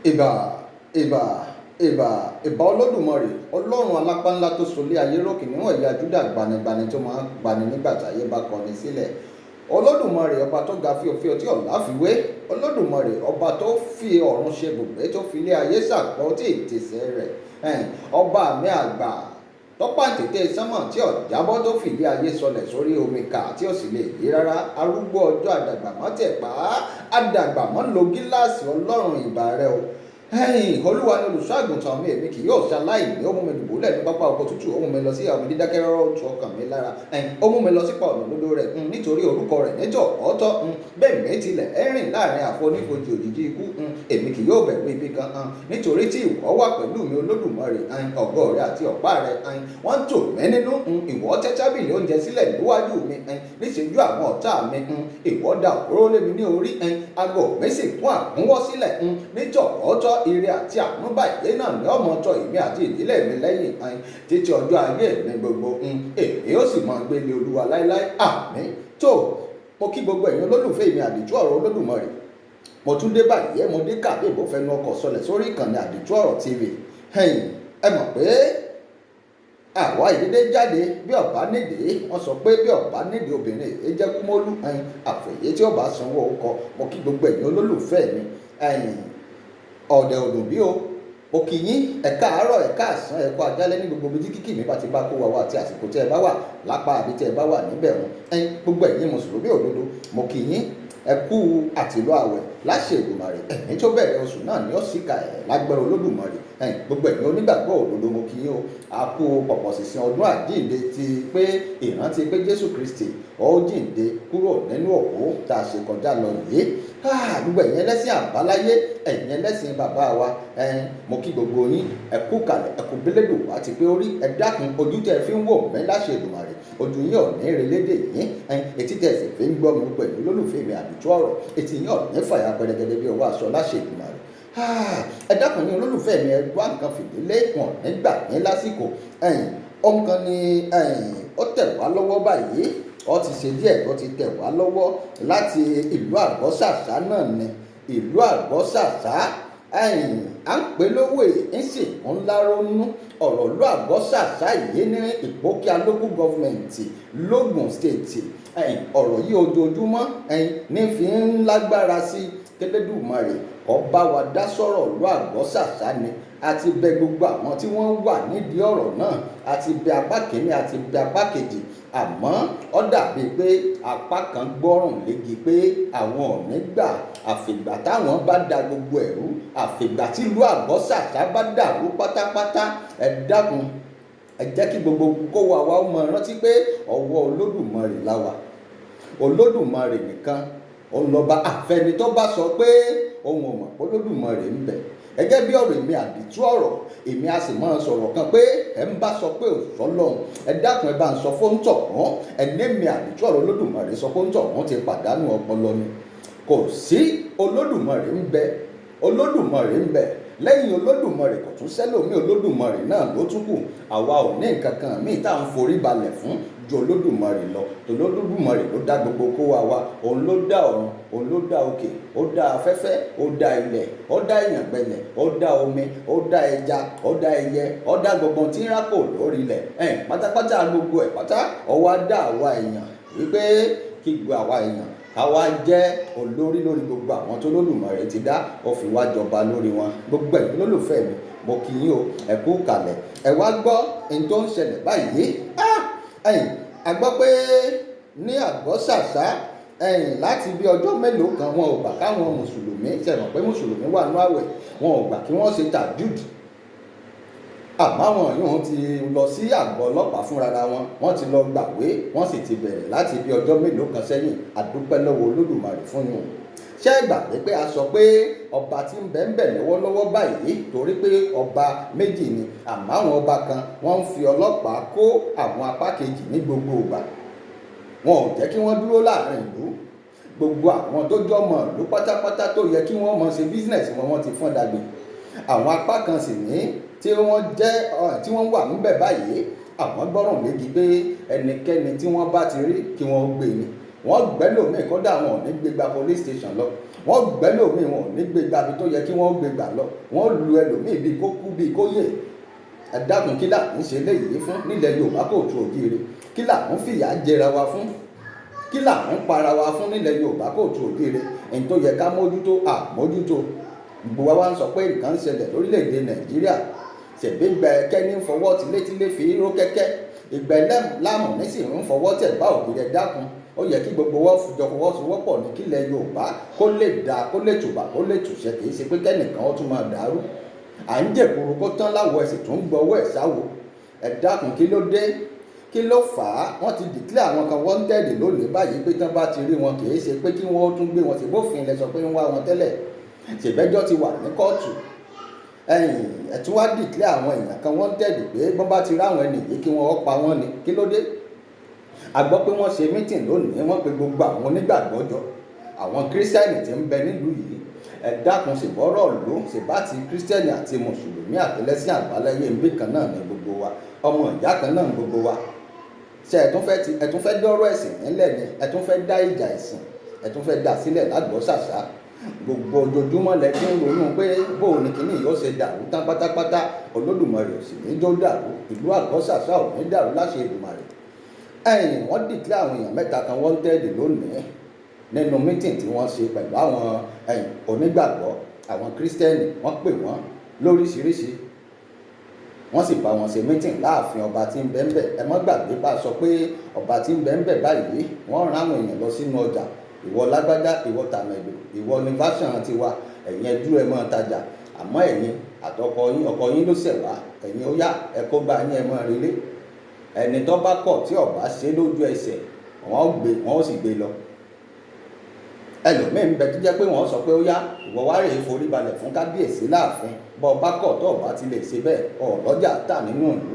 ìbà ìbà ìbà ìbà olódùmarè ọlọ́run alápá ńlá tó solé ayé ró kìnìún ẹ̀yà júdà gbanigbani tó máa ń gbani nígbà táyé bá kọni sílẹ̀. Olódùmarè ọba tó ga fíofío tí ọ̀la fi wé. Olódùmarè ọba tó fi ọ̀run ṣe bùgbé tó fi ilé ayé ṣàpọ̀ tí ìtìsẹ̀ rẹ̀. Ọba mi àgbà tọ́pá tètè sánmọ̀ tí ọ̀jábọ́ tó fìdí ayé sọlẹ̀ sórí omi kà tí ó sì lè yí rárá. Arúgbó ọjọ́ àdàgbà mọ́ tẹ̀ pa á, àdàgbà mọ́ lo gíláàsì ọlọ́run ìbà rẹ o. Olúwa ni olùṣọ́ àgùntàn mi, èmi kì yóò ṣaláìní. Ó mú mi dùbúlẹ̀ ní pápá oko tútù, ó mú mi lọ sí àwọn dídákẹ́ rọ́rọ́ tu ọkàn mi lára. Ó mú mi lọ sípa ọ̀nà òdodo rẹ̀ nítorí orúkọ rẹ̀ níjọ́ ọ̀tọ̀. Bẹ́ẹ̀ mi tilẹ̀ rìn láàrin àfonífojì òjìji ikú, èmi kì yóò bẹ̀rù ibi kan, nítorí tí ìwọ wà pẹ̀lú mi. Olódùmarè ọ̀gọ́ rẹ àti ọ̀pá rẹ wọ́n tò mí nínú. Ìwọ tẹ́ tábìlì oúnjẹ sílẹ̀ níwájú mi níṣẹ́jú àwọn ọ̀tá mi. Ìwọ dà òróró lé mi ní orí, ago mi sì kún àkúnwọ́ sílẹ̀. Níjọ́ ọ̀tọ̀ ire àti àánú báyìí náà ní ọmọ ọjọ́ èmi àti ìdílé mi lẹ́yìn títí ọjọ́ ayé mi gbogbo. Èmi ó sì máa gbé ilé Olúwa láéláé. Àmín. Tó mo kí gbogbo ẹ̀yin olólùfẹ́ mi àdìtú ọ̀rọ̀ Olódùmarè. Mo tún dé báyìí, mo dé kàdé ìbò fẹnu ọkọ̀ sọlẹ̀ sórí ìkànnì àdìtú ọ̀rọ̀ TV. Ẹ mọ̀ pé àwa ìdílé jáde bí ọba nídìí, wọ́n sọ pé bí ọba nídìí obìnrin èyí jẹ́ kúmọ́lú. Àfẹ̀yẹ tí ọba sanwó ọkọ̀. Mo kí gbogbo ẹ̀yin olólùfẹ́ mi. Ọ̀dẹ̀ ọdún bí o, mo kí yín ẹ káàárọ̀, ẹ káàsán, ẹ kú àjálẹ́ ní gbogbo ibi tí kíkì mi bá ti bá kó wa wá àti àsìkò tí ẹ bá wà lápá àbí tí ẹ bá wà níbẹ̀ wọn. Gbogbo ẹ̀yin mùsùlùmí òdodo, mo kí yín ẹ kú àtìlọ àwẹ̀ láṣẹ Èdùmàrè. Ẹ̀mí tó bẹ̀rẹ̀ oṣù náà ni ó sì kà lágbára Olódùmarè. Gbogbo ẹ̀yin onígbàgbọ́ òdodo, mo kí yín o. A kú pọ̀pọ̀ sísìn ọdún àjíǹde ti pé ìrántí pé Jésù Kristi ó jíǹde kúrò nínú òkú tá a ṣe kọjá lọ yìí. Gbogbo ẹ̀yin ẹlẹ́sìn àbáláyé, ẹ̀yin ẹlẹ́sìn bàbá wa, mo kí gbogbo yín ẹ kú kalẹ̀, ẹ kú bílédò àti pé orí ẹ dákun ojú tẹ́ fi ń wò mí láṣẹ Èdùmàrè. Ojú yín ọ̀ní relédè yín, etí tẹ́ sì fi ń gbọ́ mi pẹ̀lú olólùfẹ́ mi àdìtú ọ̀rọ̀. Etí yín ọ̀ní fàyà pẹ̀lẹ́gẹ́dẹ́ bí ọwọ́ aṣọ láṣẹ Èdùmàrè. Ẹ dákun yín olólùfẹ́ mi, ẹ wá nǹkan fìdílé wọn nígbà yín lásìkò. Ohun kan ni ó tẹ̀ wá lọ́wọ́ báyìí. Ó ti ṣe díẹ̀ tó ti tẹ̀ wá lọ́wọ́ láti ìlú Àgbọ́sàsá náà ni. Ìlú Àgbọ́sàsá à ń pè lówó ìsì ńlá ronú. Ọ̀rọ̀ ìlú Àgbọ́sàsá yìí ní Ìpókíà local government l'Ógùn state. Ọ̀rọ̀ yìí ojoojúmọ́ ní fi ń lágbára sí. Kélédùmarè kó bá wa dá sọ̀rọ̀ ìlú Àgbọ́sàsá ni. Àti bẹ gbogbo àwọn tí wọ́n wà nídìí ọ̀rọ̀ náà, àti bẹ apá kìíní àti bẹ apá kejì. Àmọ́ ó dàbí pé apá kan gbọ́rùn légi pé àwọn ò ní gbà àfìgbà táwọn bá da gbogbo ẹ̀rú, àfìgbà tí ìlú Àgbọ́sàsá bá dàrú pátápátá. Ẹ dákun ẹ jẹ́ kí gbogbo kó wa wá mọ̀ rántí pé ọwọ́ Olódùmarè la wà. Olódùmarè nìkan ọlọ́ba. Àfẹni tó bá sọ pé òun ò mọ̀ Olódùmarè ń bẹ. Gẹ́gẹ́ bí ọ̀rọ̀ èmi àdìtú ọ̀rọ̀, èmi a sì máa sọ̀rọ̀ kan pé ẹ ń bá sọ pé òṣọ́ lọ́hùn, ẹ dákun ẹ bá ń sọ fóńtọ̀ wọ́n. Ẹni mi àdìtú ọ̀rọ̀ Olódùmarè sọ fóńtọ̀ wọ́n ti pàdánù ọpọlọ ni. Kò sí Olódùmarè ń bẹ. Olódùmarè ń bẹ. Lẹ́yìn Olódùmarè kò tún sẹ́lòmí. Olódùmarè náà ló tún kù. Àwa ò ní nǹkan kan míì tá à ń forí balẹ̀ fún ju Olódùmarè lọ. Olódùmarè ló dá gbogbo kó wa wá. Òun ló dá ọ̀run, òun ló dá òkè, ó dá afẹ́fẹ́, ó dá ilẹ̀, ó dá ìyàngbẹlẹ̀, ó dá omi, ó dá ẹja, ó dá ẹyẹ, ó dá gbogbo tí ń rákò lórí ilẹ̀. Pátápátá gbogbo ẹ̀ pátá ó wá dá àwa èèyàn wípé kí gbogbo àwa èèyàn káwa jẹ́ olórí lórí gbogbo àwọn tó Olódùmarè ti dá. Ó fi wá jọba lórí wọn. Gbogbo ẹ̀yin olólùfẹ́ mi, mo kí yín o. Ẹ kú kalẹ̀. Ẹ wá gbọ́ ohun tó ń ṣẹlẹ̀ báyìí. A gbọ́ pé ní Àgbọ́sàsá láti bí ọjọ́ mélòó kan wọn ò gbà káwọn mùsùlùmí, ṣẹ̀mọ̀ pé mùsùlùmí wà nínú àwẹ̀, wọn ò gbà kí wọ́n ṣe tàjúd. Àmọ́ àwọn yòówù ti lọ sí àgọ́ ọlọ́pàá fúnra wọn, wọ́n ti lọ gbàwé, wọ́n sì ti bẹ̀rẹ̀ láti bí ọjọ́ mélòó kan sẹ́yìn. A dúpẹ́ lọ́wọ́ Olódùmarè fún yín. Ṣé ẹ gbàgbé pé a sọ pé ọba tí ń bẹ ń bẹ lọ́wọ́lọ́wọ́ báyìí torí pé ọba méjì ni, àmọ́ àwọn ọba kan wọ́n ń fi ọlọ́pàá kó àwọn apá kejì ní gbogbo ìgbà. Wọn ò jẹ́ kí wọ́n dúró láàrin ìlú. Gbogbo àwọn tó jọmọ ìlú pátápátá tó yẹ kí wọ́n mọ̀ ṣe bísínẹ̀sì wọn, wọ́n ti fọ́n dàgbé. Àwọn apá kan sì ní tí wọ́n wà níbẹ̀ báyìí, àwọn gbọ́ràn légi pé ẹnikẹ́ni tí wọ́n bá ti rí kí wọ́n gbé ni. wọ́n gbẹ́ lòmíì kódà wọn ò ní gbégbá police station lọ, wọ́n gbẹ́ lòmíì wọn ò ní gbégbá bí tó yẹ kí wọ́n gbégbá lọ, wọ́n lu ẹlòmíì bíi kó kú bíi kó yè. Ẹ dákun kí là ń ṣe léyìí fún nílẹ̀ Yorùbá Kóòtù Òjíire? Kí là ń fìyà jẹra wa fún? Kí là ń para wa fún nílẹ̀ Yorùbá Kóòtù Òjíire? Ẹni tó yẹ ká mójútó àmójútó. Gbogbo wa ń sọ pé nǹkan ń ṣẹlẹ̀ lórílẹ̀‐èdè Nàìjíríà, ṣèbí gbẹ kẹ́ni ń fọwọ́ tilétilé fi ró kẹ́kẹ́, ìgbẹ́ láàmú nísìnyí ń fọwọ́ tẹ̀ bá ògiri. Ẹ dákun, ó yẹ kí gbogbo wọn jọ fọwọ́sowọ́pọ̀ ní kílẹ̀ Yorùbá kó lè dáa, kó lè tùbà, kó lè tùṣẹ́. Kì í ṣe pé kẹ́nìkan ó tún máa dàrú. À ń jẹ̀kuru kó tán láwọ̀ ẹ̀sìn tó ń gbọ́wọ́ ẹ̀ sáwò. Ẹ dákun, kí ló dé? Kí ló fà á? Wọ́n ti dìklẹ́ àwọn kan wanted lónìí báyìí pé tán bá ti rí wọn, kì í ṣe pé kí wọ́n tún gbé wọn, sí bófin lẹ sọ pé ń wá wọn tẹ́lẹ̀, ṣèbẹ́jọ́ ti wà ní kóòtù. Ẹ tún wá dìklẹ́ àwọn èèyàn kan wanted pé bọ́n bá ti ráwọn ẹni yìí kí wọ́n pa wọ́n ni. Kí ló dé? A gbọ́ pé wọ́n ṣe mítìn lónìí, wọ́n pe gbogbo àwọn onígbàgbọ́ jọ, àwọn kírísítẹ́nì tí ń bẹ nílùú yìí. Ẹ dákun, ṣèbọ́rọ̀ ló ṣèbá ti kírísítẹ́nì àti mùsùlùmí àtẹlẹ́sìn àbáláyé ń kan náà ní gbogbo wa, ọmọ ìyá kan náà gbogbo wa. Ṣé ẹ tún fẹ́ dọ́rọ̀ ẹ̀sìn nílẹ̀ ni? Ẹ tún fẹ́ dá ìjà ẹ̀sìn, ẹ tún fẹ́ dá sílẹ̀ lágbọ́ ṣàṣà. Gbogbo ojoojúmọ́ lẹ fi ń ronú pé bóun ni kìíní yóò ṣe dàrú tán pátápátá. Olódùmarè ò sì ní jó dàrú, ìlú àgbọ̀ ṣàṣà ò ní dàrú láṣẹ Èdùmàrè. Wọ́n dìklẹ́ àwọn èèyàn mẹ́ta kan wanted lónìí nínú mítìn tí wọ́n ṣe pẹ̀lú àwọn onígbàgbọ́, àwọn kírísítẹ́nì. Wọ́n pè wọ́n lóríṣiríṣi, wọ́n sì bá wọn ṣe mítìn láàfin ọba tí ń bẹ ńbẹ̀. Ẹ má gbàgbé bá a sọ pé ọba tí ń bẹ ńbẹ̀ báyìí wọ́n rán àwọn èèyàn lọ sínú ọjà. Ìwọ lágbájá, ìwọ tàmẹ̀dò, ìwọ ní fásán tiwa, ẹ̀yin ẹdú ẹ máa tajà, àmọ́ ẹ̀yin àtọkọ yín, ọkọ yín ló ṣẹ̀ wá, ẹ̀yin ó yá ẹ kó bá yín ẹ máa relé. Ẹni tó bá kọ̀ tí ọba ṣe lójú ẹsẹ̀ wọ́n ó sì gbé lọ. Ẹlòmíín bẹ tó jẹ́ pé wọ́n sọ pé ó yá ìwọ wá rèé forí balẹ̀ fún kábíyèsí láàfin, bọ́ ọba kọ̀ tó ọba ti lè ṣe bẹ́ẹ̀ ọ̀lọ́jà tà nínú ìlú.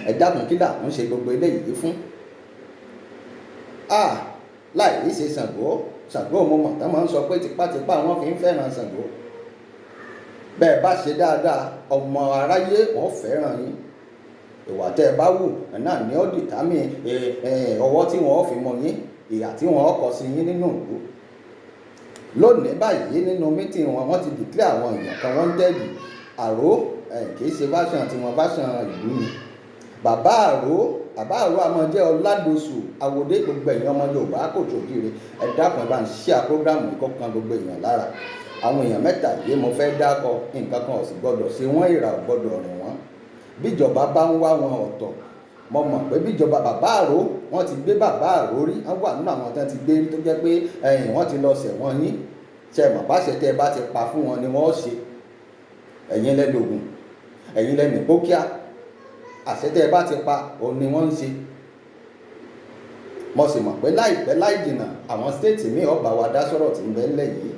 Ẹ dákun, kí là ń ṣe gbogbo eléyìí fún? Láì rí ṣe Ṣàngó mo mọ̀ tán máa ń sọ pé tipátipá wọn fi ń fẹ́ràn Ṣàngó. Bẹ́ẹ̀ bá ṣe dáadáa, ọmọ aráyé wọ́n fẹ́ràn yín. Ìwà tẹ́ ẹ bá wù náà ni ó dìtámì ọwọ́ tí wọ́n fi mọ yín, ìyà tí wọ́n kọ sí yín nínú ìlú. Lónìí báyìí nínú mítìn wọn, wọ́n ti dìklẹ́ àwọn èèyàn kan wanted. Àró kì í ṣe fásán tiwọn, fásán ìlú ni. Bàbá àró a máa jẹ́ Ọládòṣù Àwòdé. Gbogbo èèyàn ọmọ Yorùbá Kóòtù Òjíire, ẹ dákun, ẹ bá ń ṣíà prógrámù yìí kọ́kan gbogbo èèyàn lára. Àwọn èèyàn mẹ́ta yìí mo fẹ́ dákọ, nǹkan kan ò sì gbọ́dọ̀ ṣe wọ́n, ìrà ò gbọ́dọ̀ rìn wọ́n. Bíjọba bá ń wá wọn ọ̀tọ̀. Mo mọ̀ pé bíjọba bàbá àró, wọ́n ti gbé bàbá àró rí, wọ́n wà nínú àwọn tán ti gbé rí tó jẹ́ pé wọ́n ti lọ ṣẹ̀wọ̀n yín. Ṣé mọ̀ pàṣẹ tẹ́ ẹ bá ti pa fún wọn ni wọ́n ṣe? Ẹ̀yin lẹ́lògùn, ẹ̀yin lẹ́nu ìpókíà, àṣẹ tẹ́ ẹ bá ti pa òun ni wọ́n ń ṣe. Mo sì mọ̀ pé láìpẹ́ láì jìnnà àwọn stéètì míì ó bá wa dá sọ̀rọ̀ tí ń bẹ ńlẹ̀ yìí.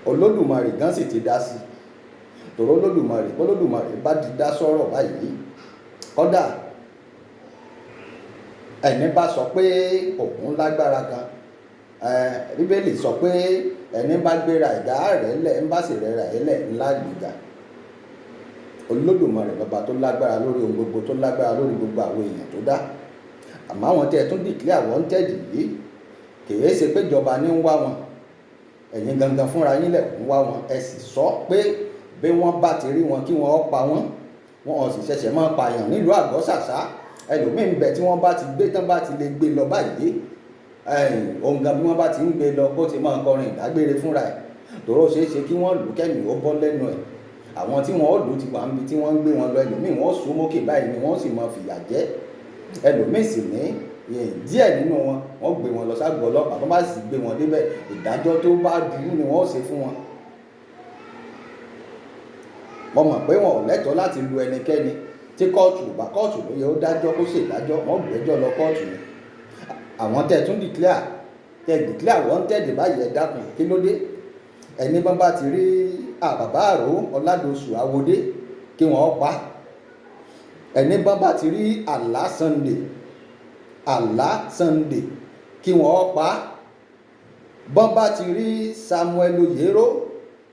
Olódùmarè gan sì ti dá sí i. Tòró Olódùmarè bá ti dá sọ̀rọ̀ báyìí, kódà ẹni bá sọ pé òun lágbára kan, Bíbélì sọ pé ẹni bá gbéra ẹ̀dá rẹ̀ lẹ̀, ń bá sì rẹra ẹ̀ lẹ̀ ńlá gbìgbà. Olódùmarè lọ́ba tó lágbára lórí ohun gbogbo, tó lágbára lórí gbogbo àwọn èèyàn tó dá. Àmọ́ àwọn tẹ́ ẹ tún declare wanted yìí, kìí ṣe pé ìjọba ní ń wá wọn, ẹ̀yin gangan fúnra yín lẹ̀ ń wá wọn. Ẹ sì sọ pé bí wọ́n bá ti rí wọn kí wọ́n pa wọ́n. Wọn sì ṣẹ̀ṣẹ̀ máa pààyàn nílùú àgọ́ ṣàṣà. Ẹlòmíín bẹ tí wọ́n bá ti gbé tán bá ti lè gbé lọ báyìí, ohun gan bí wọ́n bá ti ń gbé lọ kó ti máa kọrin ìdágbére fúnra ẹ̀. Tòró ṣeé ṣe kí wọ́n lù kẹ́mi ó bọ́ lẹ́nu ẹ̀. Àwọn tí wọ́n lù ti wà níbi tí wọ́n ń gbé wọn lọ. Ẹlòmíín wọ́n sún mókè báyìí ni wọ́n sì máa fìyà jẹ. Ẹlòmíín sì ní díẹ̀ nínú wọn, wọ́n gbé wọn lọ ságọ́ ọlọ́pàá. Tó bá sì gbé wọn débẹ̀, ìdájọ́ tó bá dúró ni wọ́n ṣe fún wọn. Mo mọ̀ pé wọn ò lẹ́tọ̀ọ́ láti lu ẹnikẹ́ni. Tí kóòtù ló yẹ ó dájọ́ kó ṣèdájọ́, wọ́n gbẹ́jọ́ lọ kóòtù ni. Àwọn tẹ́ tún declare wanted báyìí, ẹ dákun, kí ló dé? Ẹni bá ti rí bàbá àró Ọládòṣù Àwòdé kí wọ́n pa. Ẹni bá ti rí Àlá Sunday kí wọ́n pa. Bọ́n bá ti rí Samuel Oyèrò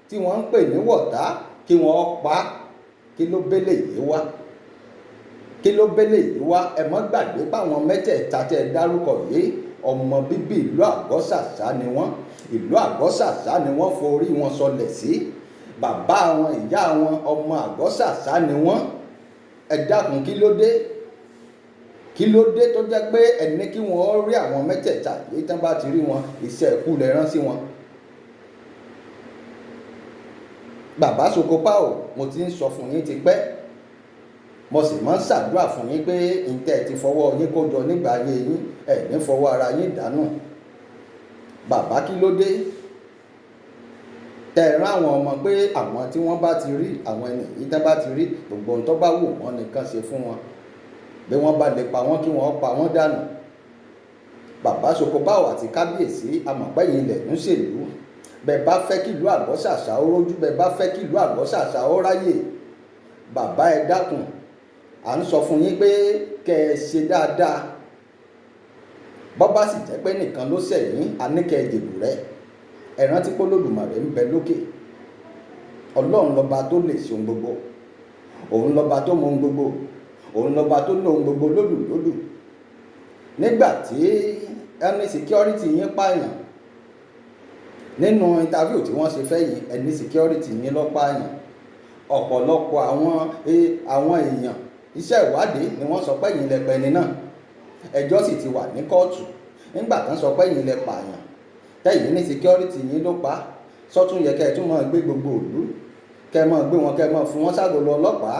tí wọ́n ń pè ní Wọ̀tá kí wọ́n pa. Kí ló bélé yìí wá? kí ló bẹ́lẹ̀ yìí wá? Ẹ má gbàgbé páwọn mẹ́tẹ̀ẹ̀ta tẹ́ ẹ dárúkọ yìí ọmọ bíbí ìlú Àgọ́sàsá ni wọ́n. Ìlú Àgọ́sàsá ni wọ́n forí wọn sọlẹ̀ sí. Bàbá wọn ìyá wọn ọmọ Àgọ́sàsá ni wọ́n. Ẹ dákun kí ló dé? Kí ló dé tó jẹ́ pé ẹni kí wọ́n rí àwọn mẹ́tẹ̀ẹ̀ta yìí tán bá ti rí wọn iṣẹ́ ikú lẹ rán sí wọn. Bàbá Socopao, mo ti ń sọ fún yín ti pẹ́, mo sì máa ń ṣàdúrà fún yín pé ǹtẹ́ ti fọwọ́ yín kó jọ nígbà ayé yín ẹ̀ ní fọwọ́ ara yín dànù. Bàbá kí ló dé tẹ́ ẹ rán àwọn ọmọ pé àwọn tí wọ́n bá ti rí àwọn ẹni yìí tán bá ti rí gbogbo ohun tó bá wù wọ́n nìkan ṣe fún wọn, bí wọ́n bá lè pa wọ́n kí wọ́n pa wọ́n dànù. Bàbá Socopao àti Kábíyèsí amọ̀pẹ́yìn ilẹ̀ ń ṣèlú. Bẹ́ẹ̀ bá fẹ́ kí ìlú Àgọ́sàsá ó rójú, bẹ́ẹ̀ bá fẹ́ kí ìlú Àgọ́sàsá ó ráyè, bàbá ẹ dákun, à ń sọ fún yín pé kẹ́ ẹ ṣe dáadáa. Bọ́ bá sì jẹ́ pé nìkan ló ṣẹ̀yìn, a ní kẹ́ ẹ dìbò rẹ̀. Ẹ rántí pé Olódùmarè ń bẹ lókè. Ọlọ́run lọ́ba tó lè ṣe ohun gbogbo. Òun lọ́ba tó mọ ohun gbogbo. Òun lọ́ba tó ní ohun gbogbo lódùlódù. Nígbà tí ẹni security yín pààyàn nínú interview tí wọ́n ṣe fẹ́ yìí, ẹni security yín ló pààyàn. Ọ̀pọ̀lọpọ̀ àwọn èèyàn iṣẹ́ ìwádìí ni wọ́n sọ pé ẹ̀yin lẹ pa ẹni náà. Ẹjọ́ sì ti wà ní kóòtù. Nígbà tán sọ pé ẹ̀yin lẹ pààyàn, tẹ́yìn ní security yín ló pa, sọ́tún yẹ kẹ́ ẹ tún máa gbé gbogbo ìlú, kẹ́ ẹ máa gbé wọn, kẹ́ ẹ máa fún wọn ságolo ọlọ́pàá,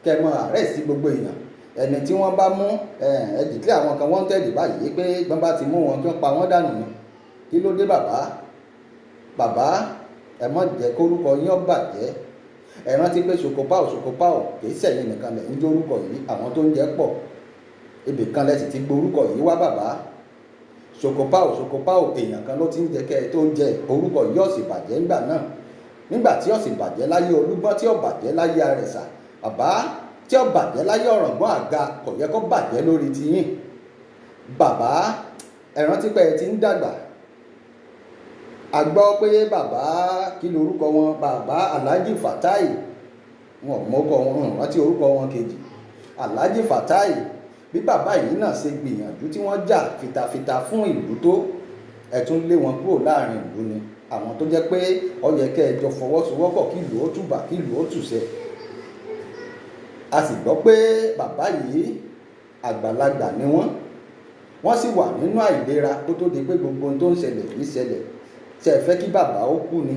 kẹ́ ẹ máa arrest gbogbo èèyàn. Ẹni tí wọ́n bá mú ẹ declare àwọn kan wanted báyìí pé gbọ́n bá ti mú wọn kí wọ́n pa wọ́n dànù ni. Kí ló dé bàbá? Bàbá ẹ má jẹ́ kórúkọ yín ó bàjẹ́. Ẹ rántí pé Socopao kìí ṣẹ̀yìn nìkan lẹ̀ ń jẹ́ orúkọ yìí, àwọn tó ń jẹ́ pọ̀. Ibì kan lẹ sì ti gbé orúkọ yìí wá bàbá. Socopao èèyàn kan ló ti ń jẹ kẹ́ ẹ tó ń jẹ orúkọ yìí ó sì bàjẹ́ ńgbà náà. Nígbà tí ó sì bàjẹ́ láyé Olúgbọ́n, tí ó bàjẹ́ láyé Àrẹ̀sà, bàbá tí ó bàjẹ́ láyé Ọ̀ràngún Àga, kò yẹ kó bàjẹ́ lórí tiyín. Bàbá ẹ rántí pé ẹ ti ń dàgbà. A gbọ́ pé bàbá kí lorúkọ wọn, bàbá Alhaji Fatai, wọn ò mọ́kọ wọn, rántí orúkọ wọn kejì, Alhaji Fatai. Bí bàbá yìí náà ṣe gbìyànjú tí wọ́n jà fitafita fún ìlú tó, ẹ tún lé wọn kúrò láàrin ìlú ni. Àwọn tó jẹ́ pé ó yẹ kẹ́ ẹ jọ fọwọ́sowọ́pọ̀ kí ìlú ó tùbà, kí ìlú ó tùṣẹ. A sì gbọ́ pé bàbá yìí àgbàlagbà ni wọ́n sì wà nínú àìlera kó tó di pé gbogbo ohun tó ń ṣẹlẹ̀ yìí ṣẹlẹ̀. Ṣé ẹ fẹ́ kí bàbá ó kú ni?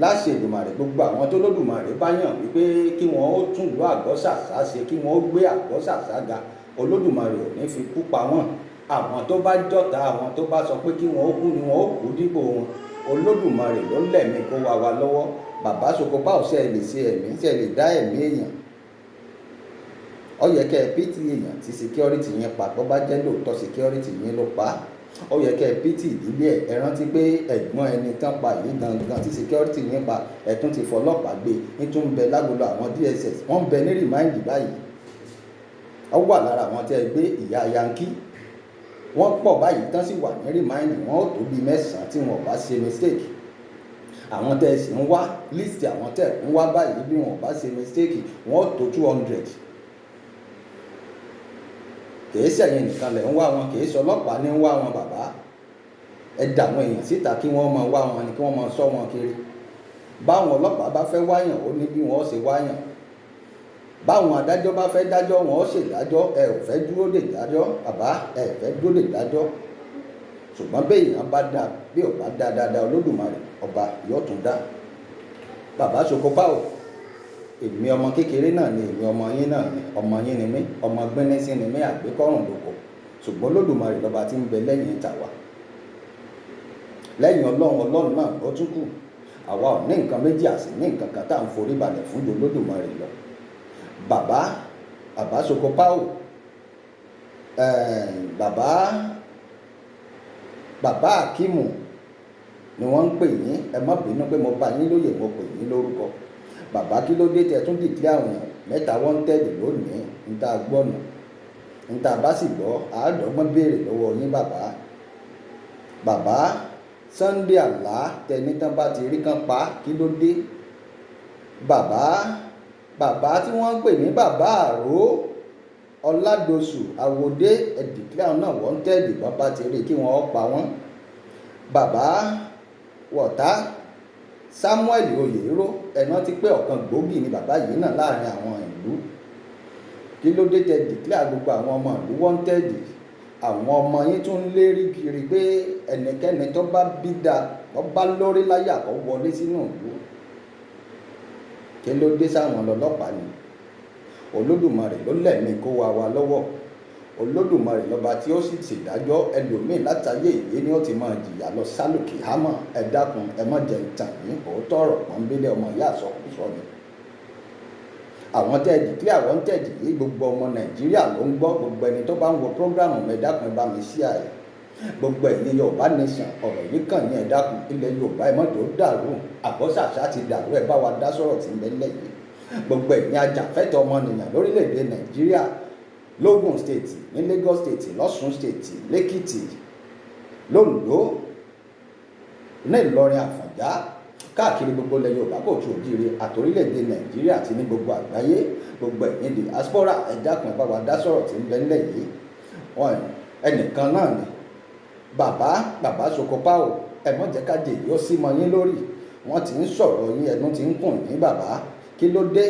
Láṣẹ Èdùmàrè, gbogbo àwọn tó lódùmarè bá yàn wípé kí wọ́n ó tún ìlú Àgọ́sàsá ṣe, kí wọ́n ó gbé Àgọ́sàsá ga, Olódùmarè ò ní fi kú pa wọ́n. Àwọn tó bá jọ̀tá, àwọn tó bá sọ pé kí wọ́n ó kú ni wọ́n ó kú dípò wọn. Olódùmarè ló lẹ̀mí kó wa lọ́wọ́. Bàbá Socopao, ṣé ẹ lè ṣe ẹ̀mí, ṣé ẹ lè dá ẹ̀mí èèyàn? Ó yẹ kẹ́ ẹ pity èèyàn tí security yẹn pa, tó bá jẹ́ lóòótọ́ security yẹn ló pa. Ó yẹ kẹ́ ẹ pity ìdílé ẹ̀. Ẹ rántí pé ẹ̀gbọ́n ẹni tán pa yìí gangan tí security yẹn pa, ẹ̀ tún ti fọlọ́pàá gbé, ní tún ń bẹ lágolo àwọn DSS, wọ́n ń bẹ ní rìmáìndì báyìí. Ó wà lára àwọn tí ẹ gbé ìyá Yankí, wọ́n pọ̀ báyìí tán sì wà ní rìmáìndì, wọ́n ó tó bí 9 tí wọn ò bá ṣe mistake. Àwọn tẹ́ ẹ sì ń wá list àwọn tẹ́ ẹ ń wá báyìí, bí wọn ò bá ṣe mistake wọ́n ó tó 200. Kìí ṣẹ̀yìn nìkan lẹ̀ ń wá wọn, kìí ṣọlọ́pàá ní ń wá wọn bàbá. Ẹ dà àwọn èèyàn síta kí wọ́n máa wá wọn ni, kí wọ́n máa ṣọ́ wọn kiri. Báwọn ọlọ́pàá bá fẹ́ wáyàn, ó ní bí wọ́n ó ṣe wáyàn. Báwọn adájọ́ bá fẹ́ dájọ́, wọn ó ṣèdájọ́. Ẹ ò fẹ́ dúró dè dájọ́ bàbá, ẹ ò fẹ́ dúró dè dájọ́. Ṣùgbọ́n bí èèyàn bá dá, bí ò bá dá dáadáa, Olódùmarè ọba yóò tún dá. Bàbá Socopao, èmi ọmọ kékeré náà ni, èmi ọmọ yín náà ni, ọmọ yín ni mí, ọmọ gbẹ́nẹ́sí ni mí, àgbékọ́rùn lóko. Ṣùgbọ́n Olódùmarè lọ́ba tí ń bẹ lẹ́yìn tàwa. Lẹ́yìn Ọlọ́run náà ló tún kù. Àwa ò ní nǹkan méjì, àsì ní nǹkan kan tá à ń forí balẹ̀ fún ju Olódùmarè lọ. Bàbá Socopao, bàbá Akímù ni wọ́n ń pè yín. Ẹ má bínú pé mo bá yín lóye, mo pè yín lórúkọ. Bàbá kí ló dé tẹ́ tún declare àwọn èèyàn 3 wanted lónìí? Ń tá gbọ́nà, ń tá bá sì gbọ́ àádọ́gbọ́n béèrè lọ́wọ́ yín bàbá. Bàbá Sunday Àlá tẹni tán bá ti rí kan pa, kí ló dé? Bàbá tí wọ́n ń pè ní bàbá Àró, ọ̀làdọ̀sù àwòdé declare náà wanted bàbá ti rí kí wọ́n pa wọ́n. bàbá wọ̀tá Samuel Oyèrò ẹ̀nà ti pé ọ̀kan gbòógì ni bàbá yìí náà láàrin àwọn ìlú. kí ló dé tẹ declare gbogbo àwọn ọmọ ìlú wanted? àwọn ọmọ yín tún ń lérí kiri pé ẹnikẹ́ni tó bá bí da tó bá lórí láyà kó wọlé sínú ìlú. kí ló dé sáwọn ọlọ́pàá ni? Olódùmarè ló lẹ̀mí kó wa lọ́wọ́. Olódùmarè lọ́ba tí ó sì ṣèdájọ́. ẹlòmíì látàyè ìwé ni ó ti máa jìyà lọ sálòkè hámọ́. ẹ dákun ẹ má jẹ ìtàn yín òótọ́ ọ̀rọ̀ pọ́nbélé ọmọ ìyá àsọkúsọ ni. àwọn tẹ́ ẹ declare wanted yìí gbogbo ọmọ Nàìjíríà ló ń gbọ́. gbogbo ẹni tó bá ń wo prógráàmù ẹ dákun ẹ bá mi share. gbogbo ẹ̀yin Yorùbá nation ọ̀rọ̀ yìí kàn ní ẹ dákun. ilẹ̀ Yorùbá ẹ má jẹ́ ó dàrú. àbọ̀ṣàṣà ti dàrú ẹ bá wa dá sọ̀rọ̀ tí ń bẹ lẹ́yìn. gbogbo ẹ̀yin ajàfẹ́tọ̀ ọmọnìyàn lórílẹ̀‐èdè Nàìjíríà, lógùn state, ní Lagos state, lọ́sùn state, lẹ́kìtì, lóńdó, ní Ìlọrin, Àfọ̀njá, káàkiri gbogbo ilẹ̀ Yorùbá kò tún òjìire àtòrílẹ̀‐èdè Nàìjíríà àti ní gbogbo àgbáyé. gbogbo ẹ̀yin diaspora ẹ dákun ẹ bá wa dá sọ̀rọ̀ tí ń bẹ nílẹ̀ yìí. ẹnìkan náà ni bàbá Socopao ẹ mọ̀ jẹ́ ká jẹ́ yóò sí mọ́ yín lórí. wọ́n ti ń sọ̀rọ̀ yín ẹnu ti ń kùn yín bàbá. kí ló dé?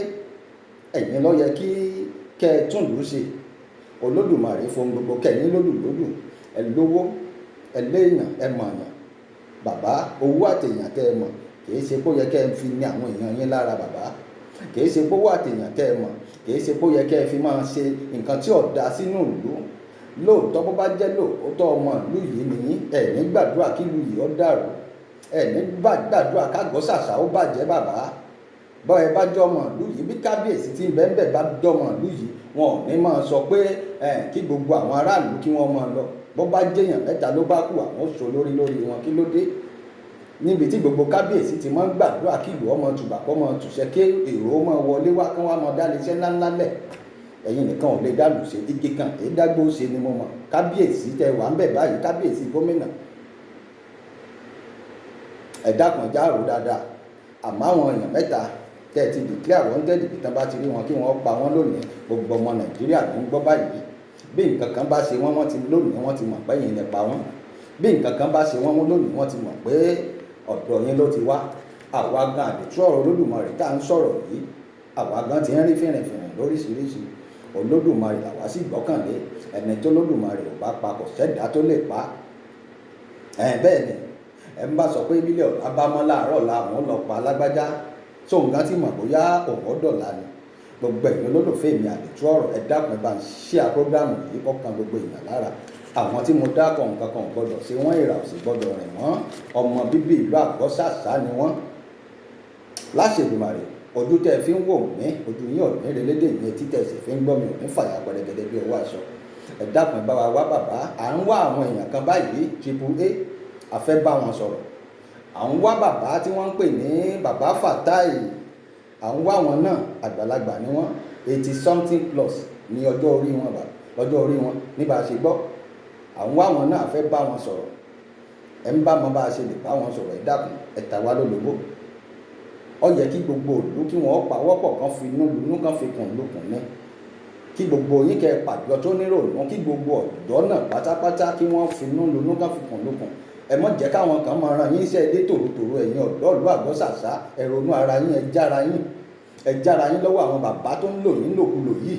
ẹ̀yin ló yẹ kí kẹ́ ẹ tún lù ú ṣe. Olódùmarè fohùn gbogbo kẹ́yìn lódùlódù. ẹ lówó ẹ léèyàn ẹ mọ̀ọ̀yàn. bàbá owó àtèèyàn tẹ́ ẹ mọ̀ kì í ṣe kó yẹ kẹ́ ẹ fi ní àwọn èèyàn yín lára bàbá. kì í ṣe kó owó àtèèyàn tẹ́ ẹ mọ̀ kì í ṣe kó yẹ kẹ́ ẹ fi máa ṣe nǹkan tí ò da sínú ìlú. lóòótọ́ bó bá jẹ́ lóòótọ́ ọmọ ìlú yìí nìyí ẹ̀ ní gbàdúrà kí ìlú yìí ó dàrú. ẹ̀ ní gbàdúrà kágbọ́ ṣàṣà ó bàjẹ́ bàbá. bọ́ ẹ bá jọmọ ìlú yìí bí kábíyèsí tí ń bẹ́ẹ̀ bá jọmọ ìlú yìí wọn ò ní máa sọ pé kí gbogbo àwọn aráàlú kí wọ́n máa lọ. bó bá jẹ́yàn mẹ́ta ló bá kù àwọn sọ lórí wọn. kí ló dé? níbi tí gbogbo kábíyèsí ti máa ń gbàdúrà kí ìlú ọmọ tùbà kọ́ máa tùṣẹ́ kí èrò máa wọlé wá kán wá máa dálé iṣẹ́ ńláńlá lẹ̀. ẹ̀yin nìkan ò lè dálù ṣe igi kan èyí dágbó ṣe ni mo mọ̀. kábíyèsí tẹ wà ń bẹ̀ báyìí kábíyèsí gómìnà ẹ dákun jáàrò dáadáa. àmọ́ àwọn èèyàn mẹ́ta tẹ́ ẹ ti declare wanted bí tán bá ti rí wọn kí wọ́n pa wọ́n lónìí. gbogbo ọmọ Nàìjíríà ló ń gbọ́ báyìí. bí nǹkan kan bá ṣe wọ́n ti lónìí wọ́n ti mọ̀ pé yín lẹ pa wọ́n. bí nǹkan kan bá ṣe wọ́n lónìí wọ́n ti mọ̀ pé ọ̀dọ̀ yín ló ti wá. àwa gan àdètú ọ̀rọ̀ Olódùmarè tá à ń sọ̀rọ̀ yìí àwa gan ti ń rí fìrìnfìrìn lóríṣiríṣi. Olódùmarè làwa sì gbọ́kànlé. ẹni tó Olódùmarè ò bá pa kò sẹ́dá tó lè pa. bẹ́ẹ̀ ni ẹ ń bá sọ pé bílẹ̀ ọ̀la bá mọ́ láàárọ̀ làwọn lọ pa lágbájá tó nǹkan tí mọ̀ bóyá òun dọ̀la ni. gbogbo ẹ̀yin olólùfẹ́ mi àdètú ọ̀rọ̀ ẹ dákun ẹ bá ń share prógrámù yìí kọ́kan gbogbo èèyàn lára. àwọn tí mo dákọ̀ nǹkan kan gbọ́dọ̀ ṣe wọ́n ìrà òsì gbọ́dọ̀ rìn wọ́n. ọmọ bíbí ìlú àgbọ́sàsá ni wọ́n. láṣẹ Èdùmàrè ojú tẹ́ ẹ fi ń wò mí ojú yín ọ̀nà ìrẹ̀lédè mi etí tẹ́ ẹ sì fi ń gbọ́ mi ò ní fàyà pẹ̀rẹ̀gẹ̀dẹ̀ bí ọwọ́ aṣọ. ẹ dákun ẹ bá wa wá bàbá. à ń wá àwọn èèyàn kan báyìí AAA a fẹ́ bá wọn sọ̀rọ̀. à ń wá bàbá tí wọ́n ń pè ní bàbá Fatai. à ń wá wọn náà àgbàlagbà ni wọ́n 80 something plus ní ọjọ́ orí wọn ní bá a ṣe gbọ́. à ń wá wọn náà fẹ́ bá wọn sọ̀rọ̀. ẹ ń bá wọn bá a ṣe lè bá wọn sọ̀rọ̀ ẹ dákun ẹ tà wá lólobó. ó yẹ kí gbogbo ìlú kí wọ́n pawọ́pọ̀ kan fi inú lunú kan fi kùn lukùn ní. kí gbogbo yín kẹ́ pàjọ tó nírònú kí gbogbo ọ̀dọ́ náà pátápátá kí wọ́n fi inú lunú kan fi kùn lukùn. ẹ mọ̀ jẹ́ káwọn kan máa ran yín iṣẹ́ dé tòrótòró ẹ̀yin ọ̀dọ́ ìlú àgbọ́sàsá ẹ ronú ara yín ẹ jára yín lọ́wọ́ àwọn bàbá tó ń lò yín lòkulò yìí.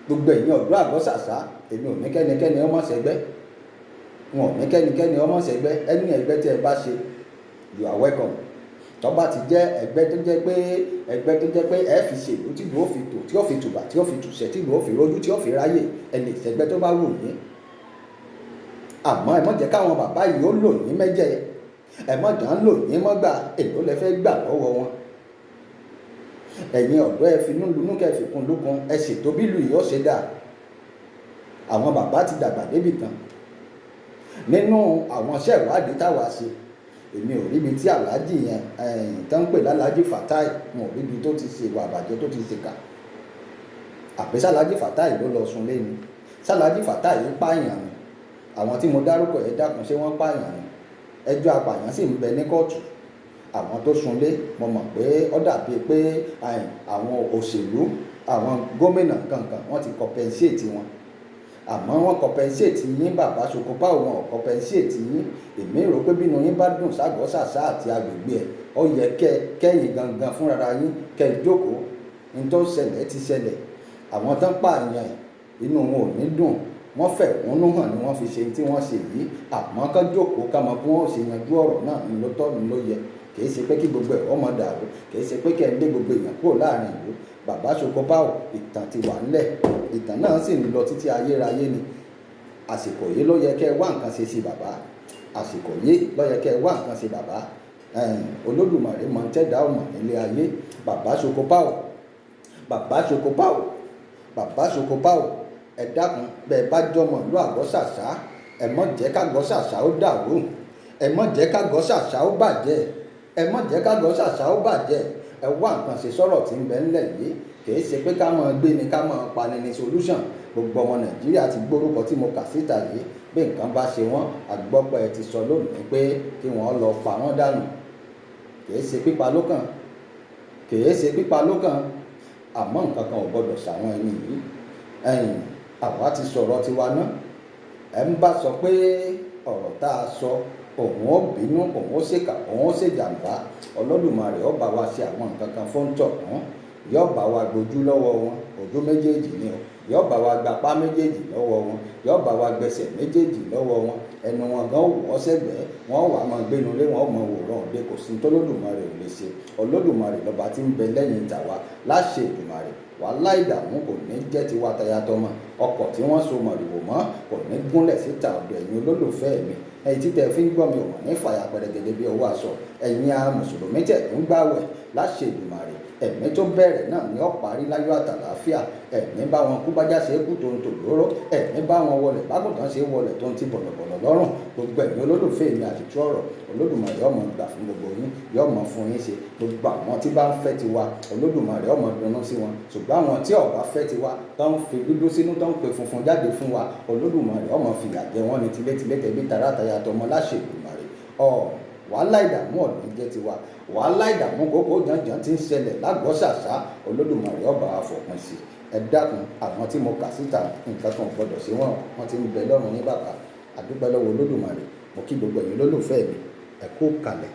gbogbo ẹ̀yin ọ̀dọ́ àgbọ́sàsá èmi ò ní kẹ́nikẹ́ni ọmọ ṣẹgbẹ́. wọn ò ní kẹ́nikẹ́ni ọmọ ṣẹgbẹ́. ẹni ẹgbẹ́ tí ẹ bá ṣe you are welcome. tó bá ti jẹ́ ẹgbẹ́ tó jẹ́ pé ẹ fi ṣèlú tí ìlú ó fi tò tí ó fi tùbà tí ó fi tùṣẹ́ tí ìlú ó fi rojú tí ó fi ráyè ẹ lè ṣẹgbẹ́ tó bá wù yín. àmọ́ ẹ mọ̀ jẹ́ káwọn bàbá yìí ó lò yín mẹ́jẹ. ẹ mọ̀ dán lò yín mọ́gbà èló lẹ fẹ́ gbà lọ́wọ́ wọn. ẹ̀yin ọ̀dọ́ ẹ fi inú lunú kẹ́ fi kún lókun ẹ ṣètò bí ìlú yìí ó ṣe dà. àwọn bàbá ti dàgbà débì kan. nínú àwọn iṣẹ́ ìwádìí táwa ṣe èmi ò ríbi tí aláàjì yẹn tó ń pè láláàjì Fatai mo ò ríbi tó ti ṣe ìwà àbàjẹ́ tó ti ṣe kà. àpè sáláàjì Fatai ló lọ sùn lé ni. sáláàjì Fatai yìí pààyàn ni. àwọn tí mo dárúkọ ẹ dákun ṣé wọ́n pààyàn ni. ẹjọ́ apààyàn sì ń bẹ ní kóòtù. àwọn tó sunlé mo mọ̀ pé ó dàbí pé àwọn òṣèlú àwọn gómìnà kankan wọ́n ti compensate wọn, àmọ́ wọ́n compensate yín bàbá Socopao, wọn ò compensate yín. Èmi rò pé bínú yín bá dùn ságọ́ sàsá àti agbègbè ẹ̀, ó yẹ kẹ́yìn gangan fúnra yín kẹ́ ẹ jókòó. Ní tó ṣẹlẹ̀ ti ṣẹlẹ̀, àwọn tán pààyàn ẹ̀ inú wọn ò ní dùn, wọ́n fẹ̀hónú hàn ni wọ́n fi ṣe tí wọ́n ṣe yìí. Àmọ́ ká jókòó ká mọ bí wọ́n ṣe yanjú ọ̀rọ̀ náà ní ló tọ́ ní ló yẹ. Kì í ṣe pé kí gbogbo ẹ̀ ọmọ dàrú, kì í ṣe pé kẹ́ ẹ lé gbogbo èèyàn kúrò láàrin ìlú. Bàbá Socopao, ìtàn ti wà ńlẹ̀, ìtàn náà sì ń lọ títí ayérayé ni. Àsìkò yìí ló yẹ kẹ́ ẹ wá nǹkan ṣe sí bàbá, àsìkò yìí ló yẹ kẹ́ ẹ wá nǹkan ṣe bàbá. Olódùmarè mọ̀ tẹ́dá ọmọ nílé ayé. Bàbá Socopao, bàbá Socopao, bàbá Socopao, ẹ dákun bẹ́ẹ̀ bá jọmọ ìlú àgọ́ ṣàṣà, ẹ mọ̀ jẹ́ kágọ́ ṣàṣà ó dàrú, ẹ mọ̀ jẹ́ kágọ́ ṣàṣà ó bàjẹ́, ẹ mọ̀ jẹ́ kágọ́ ṣàṣà ó bàjẹ́. Ẹ wá nǹkan ṣe sọ̀rọ̀ tí ń bẹ ńlẹ̀ yìí. Kì í ṣe pé ká máa gbé ni ká máa pani ní solution. Gbogbo ọmọ Nàìjíríà ti gbórúkọ tí mo kà síta yìí. Bí nǹkan bá ṣe wọ́n, àgbọ́pọ̀ ẹ ti sọ lónìí pé kí wọ́n lọ pa wọ́n dànù. Kì í ṣe pípa ló kàn, kì í ṣe pípa ló kàn, àmọ́ nǹkan kan ò gbọdọ̀ ṣàwọn ẹni yìí. Àwa ti sọ̀rọ̀ tiwa náà. Ẹ ń bá sọ pé ọ̀rọ̀ tá a sọ òun ó bínú, òun ó ṣèkà, òun ó ṣèjàmbá, Olódùmarè ó bá wa ṣe àwọn nǹkan kan fún tọ̀hún. Yóò bá wa gbójú lọ́wọ́ wọn, ojú méjèèjì ni o. Yóò bá wa gbapá méjèèjì lọ́wọ́ wọn, yóò bá wa gbẹsẹ̀ méjèèjì lọ́wọ́ wọn. Ẹnu wọn gan wọ́ sẹ́gbẹ̀ẹ́, wọ́n wà máa gbénu lé, wọ́n mọ wòran òde. Kò sí tó Olódùmarè ò lè ṣe. Olódùmarè lọ́ba tí ń bẹ lẹ́yìn tàwa. Láṣẹ Èdùmàrè, wàhálà ìdààmú kò ní jẹ́ tiwa tayatọmọ. Ọkọ̀ tí wọ́n so mọ̀rìwò mọ́ kò ní gúnlẹ̀ síta ọ̀dọ̀ ẹ̀yin olólùfẹ́ mi. Ẹ̀yin títẹ̀ fi ń gbọ́ mi ò mọ̀ ní fàyà pẹ̀rẹ̀gẹ̀dẹ̀ bí ọwọ́ aṣọ. Ẹ̀yin a mùsùlùmí tẹ̀ ń gbàwẹ̀. Láṣẹ Èdùmàrè, ẹ̀mí tó bẹ̀rẹ̀ náà ni ó parí láyọ̀ àtàlàáfíà. Ẹ̀mí bá wọn kú bájá ṣe é kú tó ń tò lóró. Ẹ̀mí bá wọn wọlé bágùntàn ṣe é wọlé tó ń ti bọ̀lọ̀bọ̀lọ̀ lọ́rùn. Gbogbo ẹ̀yin olólùfẹ́ mi àtìtú ọ̀rọ̀, Olódùmarè ó máa gbà fún gbogbo yín, yóò máa fún yín ṣe. Gbogbo àwọn tí bá ń fẹ́ tiwa, Olódùmarè ó máa dunnú sí wọn. Ṣùgbọ́n àwọn tí ò bá fẹ́ tiwa, tó ń fi dúdú sínú, tó ń pe funfun jáde fún wa, Olódùmarè ó máa fìyà jẹ wọ́n ní tilétilé tẹ̀bí tàràtàyà tọmọ. Láṣẹ Èdùmàrè, wàhálà ìdààmú ọ̀nà jẹ́ tiwa. Wàhálà ìdààmú kókó jàǹjàǹ tí ń ṣẹlẹ̀ lágọ̀ọ́ ṣàṣà, Olódùmarè ó bá wa fòpin sí. Ẹ dákun, àwọn tí mo kà síta nǹkan kan gbọdọ̀ ṣe wọ́n, wọ́n ti ń bẹ lọ́rùn ní bàbá. A dúpẹ́ lọ́wọ́ Olódùmarè. Mo kí gbogbo ẹ̀yin olólùfẹ́ mi, ẹ kú kalẹ̀.